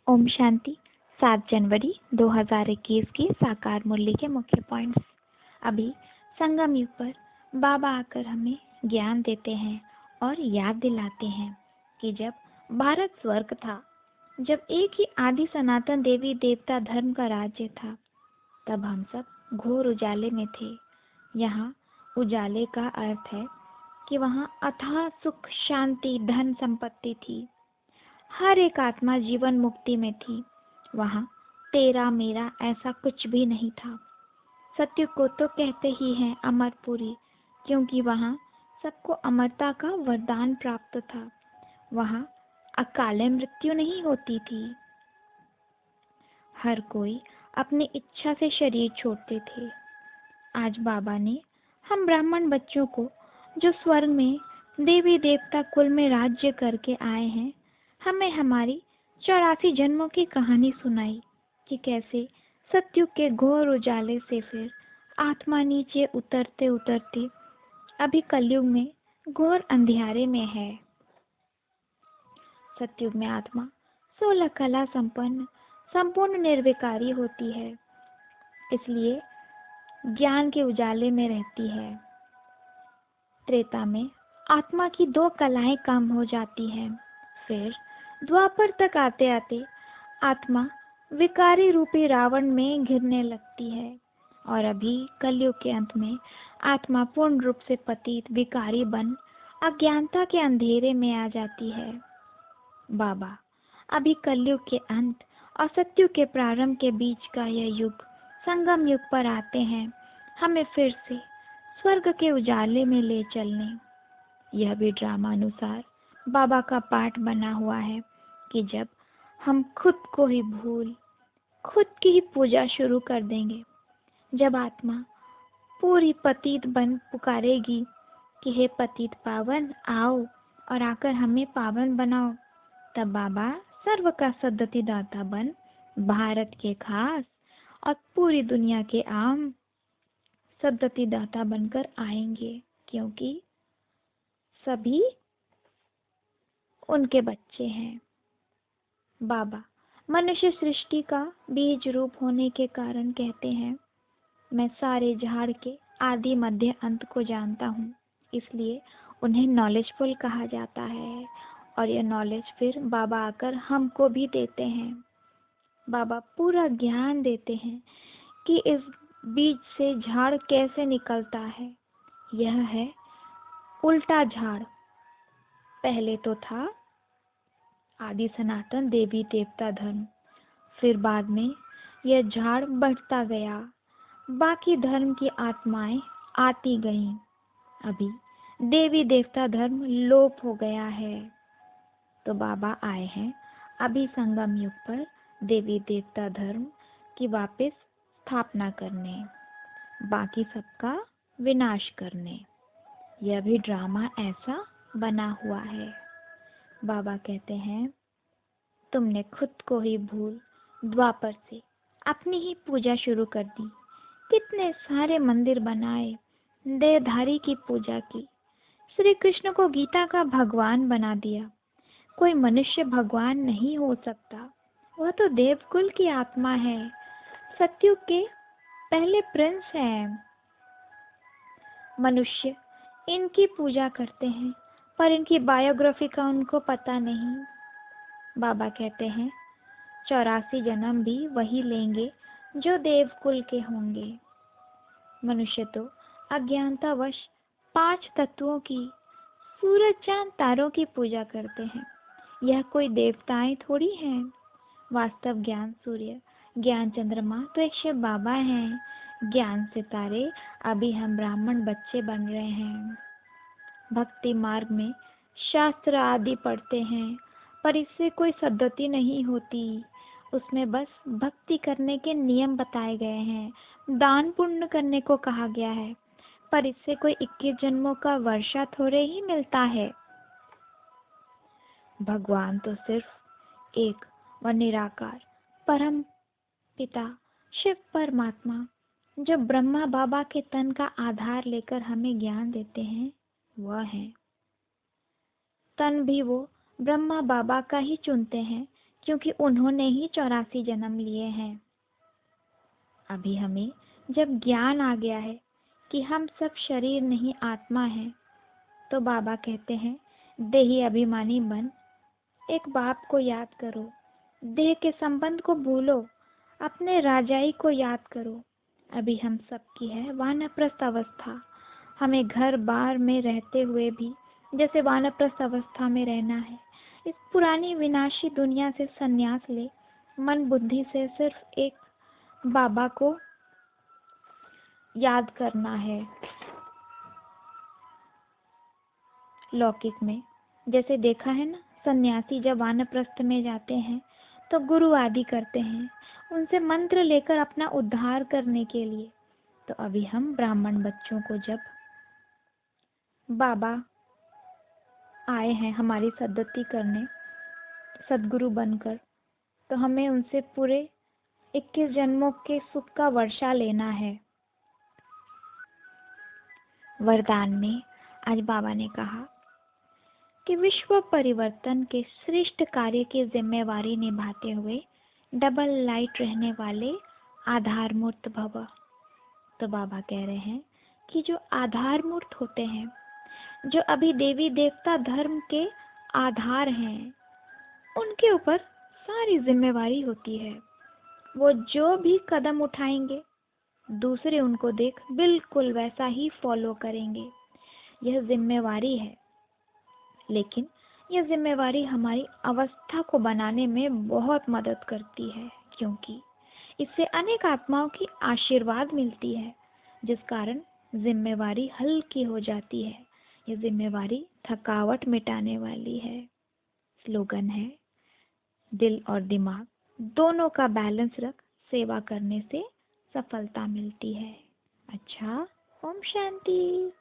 ओम शांति। 7 जनवरी 2021 की साकार मूल्य के मुख्य पॉइंट्स। अभी संगम युग पर बाबा आकर हमें ज्ञान देते हैं और याद दिलाते हैं कि जब भारत स्वर्ग था, जब एक ही आदि सनातन देवी देवता धर्म का राज्य था, तब हम सब घोर उजाले में थे। यहाँ उजाले का अर्थ है कि वहाँ अथाह सुख, शांति, धन संपत्ति थी। हर एक आत्मा जीवन मुक्ति में थी। वहाँ तेरा मेरा ऐसा कुछ भी नहीं था। सत्य को तो कहते ही हैं अमरपुरी, क्योंकि वहाँ सबको अमरता का वरदान प्राप्त था। वहाँ अकाले मृत्यु नहीं होती थी। हर कोई अपनी इच्छा से शरीर छोड़ते थे। आज बाबा ने हम ब्राह्मण बच्चों को, जो स्वर्ग में देवी देवता कुल में राज्य करके आए हैं, हमें हमारी 84 जन्मों की कहानी सुनाई कि कैसे सत्युग के घोर उजाले से फिर आत्मा नीचे उतरते उतरते अभी कलयुग में घोर अंधियारे में है। सत्युग में आत्मा 16 कला संपूर्ण निर्विकारी होती है, इसलिए ज्ञान के उजाले में रहती है। त्रेता में आत्मा की 2 कलाएं कम हो जाती हैं। फिर द्वापर तक आते आते आत्मा विकारी रूपी रावण में घिरने लगती है और अभी कलयुग के अंत में आत्मा पूर्ण रूप से पतित विकारी बन अज्ञानता के अंधेरे में आ जाती है। बाबा अभी कलयुग के अंत और सत्युग के प्रारंभ के बीच का यह युग संगम युग पर आते हैं, हमें फिर से स्वर्ग के उजाले में ले चलने। यह भी ड्रामा अनुसार बाबा का पाठ बना हुआ है कि जब हम खुद को ही भूल खुद की ही पूजा शुरू कर देंगे, जब आत्मा पूरी पतित बन पुकारेगी कि हे पतित पावन आओ और आकर हमें पावन बनाओ, तब बाबा सर्व का सद्गति दाता बन भारत के खास और पूरी दुनिया के आम सद्गति दाता बनकर आएंगे, क्योंकि सभी उनके बच्चे हैं। बाबा मनुष्य सृष्टि का बीज रूप होने के कारण कहते हैं, मैं सारे झाड़ के आदि मध्य अंत को जानता हूँ, इसलिए उन्हें नॉलेजफुल कहा जाता है। और यह नॉलेज फिर बाबा आकर हमको भी देते हैं। बाबा पूरा ज्ञान देते हैं कि इस बीज से झाड़ कैसे निकलता है। यह है उल्टा झाड़। पहले तो था आदि सनातन देवी देवता धर्म, फिर बाद में यह झाड़ बढ़ता गया, बाकी धर्म की आत्माएं आती गईं। अभी देवी देवता धर्म लोप हो गया है, तो बाबा आए हैं अभी संगम युग पर देवी देवता धर्म की वापस स्थापना करने, बाकी सबका विनाश करने। यह भी ड्रामा ऐसा बना हुआ है। बाबा कहते हैं, तुमने खुद को ही भूल द्वापर से अपनी ही पूजा शुरू कर दी। कितने सारे मंदिर बनाए, देहधारी की पूजा की, श्री कृष्ण को गीता का भगवान बना दिया। कोई मनुष्य भगवान नहीं हो सकता, वह तो देवकुल की आत्मा है, सत्युग के पहले प्रिंस हैं। मनुष्य इनकी पूजा करते हैं, पर इनकी बायोग्राफी का उनको पता नहीं। बाबा कहते हैं 84 जन्म भी वही लेंगे जो देवकुल के होंगे। मनुष्य तो अज्ञानतावश 5 तत्वों की, सूरज चांद तारों की पूजा करते हैं। यह कोई देवताएं थोड़ी हैं। वास्तव ज्ञान सूर्य, ज्ञान चंद्रमा तो एक शिव बाबा हैं। ज्ञान सितारे अभी हम ब्राह्मण बच्चे बन रहे हैं। भक्ति मार्ग में शास्त्र आदि पढ़ते हैं, पर इससे कोई सद्गति नहीं होती। उसमें बस भक्ति करने के नियम बताए गए हैं, दान पुण्य करने को कहा गया है, पर इससे कोई 21 जन्मों का वर्षा थोड़े ही मिलता है। भगवान तो सिर्फ एक व निराकार परम पिता शिव परमात्मा, जो ब्रह्मा बाबा के तन का आधार लेकर हमें ज्ञान देते हैं, वह है। तन भी वो ब्रह्मा बाबा का ही चुनते हैं, क्योंकि उन्होंने ही 84 जन्म लिए हैं। अभी हमें जब ज्ञान आ गया है कि हम सब शरीर नहीं आत्मा हैं, तो बाबा कहते हैं देही अभिमानी बन, एक बाप को याद करो, देह के संबंध को भूलो, अपने राजाई को याद करो। अभी हम सबकी है वानप्रस्थ अवस्था। हमें घर बार में रहते हुए भी जैसे वानप्रस्थ अवस्था में रहना है। इस पुरानी विनाशी दुनिया से संन्यास ले, मन बुद्धि से सिर्फ एक बाबा को याद करना है। लौकिक में जैसे देखा है ना, सन्यासी जब वानप्रस्थ में जाते हैं तो गुरु आदि करते हैं, उनसे मंत्र लेकर अपना उद्धार करने के लिए। तो अभी हम ब्राह्मण बच्चों को जब बाबा आए हैं हमारी सद्गति करने, सदगुरु बनकर, तो हमें उनसे पूरे 21 जन्मों के सुख का वर्षा लेना है। वरदान में आज बाबा ने कहा कि विश्व परिवर्तन के श्रेष्ठ कार्य की जिम्मेवारी निभाते हुए डबल लाइट रहने वाले आधार मूर्त भव। तो बाबा कह रहे हैं कि जो आधार मूर्त होते हैं, जो अभी देवी देवता धर्म के आधार हैं, उनके ऊपर सारी जिम्मेवारी होती है। वो जो भी कदम उठाएंगे, दूसरे उनको देख बिल्कुल वैसा ही फॉलो करेंगे। यह जिम्मेवारी है, लेकिन यह जिम्मेवारी हमारी अवस्था को बनाने में बहुत मदद करती है, क्योंकि इससे अनेक आत्माओं की आशीर्वाद मिलती है, जिस कारण जिम्मेवारी हल्की हो जाती है। यह जिम्मेवारी थकावट मिटाने वाली है। स्लोगन है, दिल और दिमाग दोनों का बैलेंस रख, सेवा करने से सफलता मिलती है। अच्छा, ओम शांति।